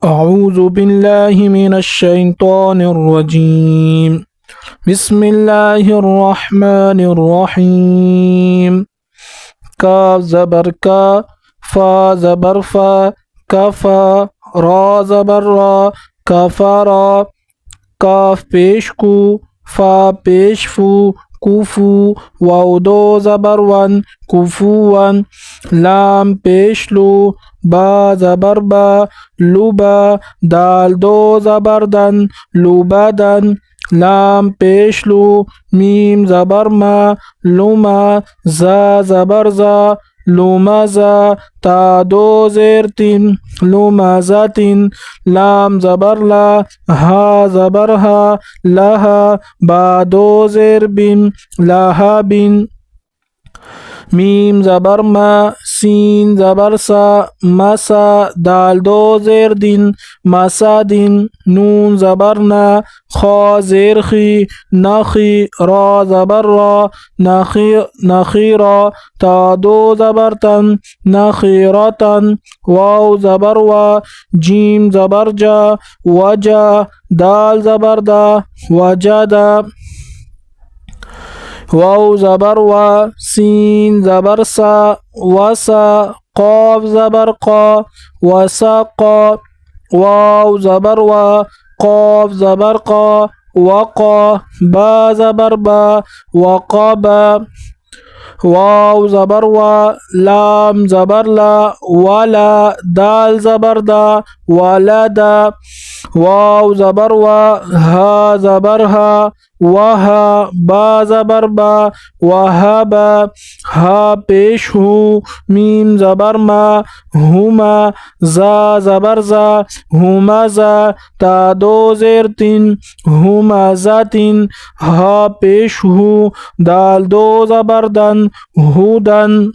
अऊज़ु बिल्लाहि मिनश शैतानिर रजीम। बिस्मिल्लाहिर रहमानिर रहीम। काफ ज़बर का, फा ज़बर फा, कफ़ा, रा ज़बर रा, कफ़रा। काफ पेश कु, फा पेश फू, कुफू, वाव दो ज़बर वन, कुफुवन। लाम पेश लू, बा ज़बर बा, लुबा। दाल दो ज़बर दन, लुबदन। लाम पेश लू, मीम ज़बर मा, लुमा। ज़ा ज़बर ज़ा, लुमज़ा। ता दो ज़ेर तीन, लुमज़तिन। लाम ज़बर ला, हा ज़बर हा, लहा। बा दो ज़ेर बिन, लहाबिन। मीम ज़बर मा, सीन ज़बर सा, मसा। दाल दो ज़ेर दिन, मसादिन। नून ज़बर ना, खा ज़ेर खी, नखी। रा ज़बर रा, नखी नखीरा। ता दो ज़बर तन, नखीरतन। वाव ज़बर वा, जीम ज़बर जा, वजा। दाल ज़बर दा, वजदा। वाव ज़बर वा, सीन ज़बर सा, वसा। क़ाफ ज़बर क़ा, वसक़ा। वाव ज़बर वा, क़ाफ ज़बर क़ा, वक़ा। बा ज़बर बा, वक़बा। वाव ज़बर वा, लाम ज़बर ला, वला। दाल ज़बर दा, वलदा। वाव ज़बर वा, हा ज़बर हा, वहा। बा ज़बर बा, वहबा। हा पेश हूँ, मीम ज़बर मा, हुमा। ज़ा ज़बर ज़ा, हुमज़ा। ता दो ज़ेर तीन, हुमज़तिन। हा पेश हूँ, दाल दो ज़बर दन, हुदन।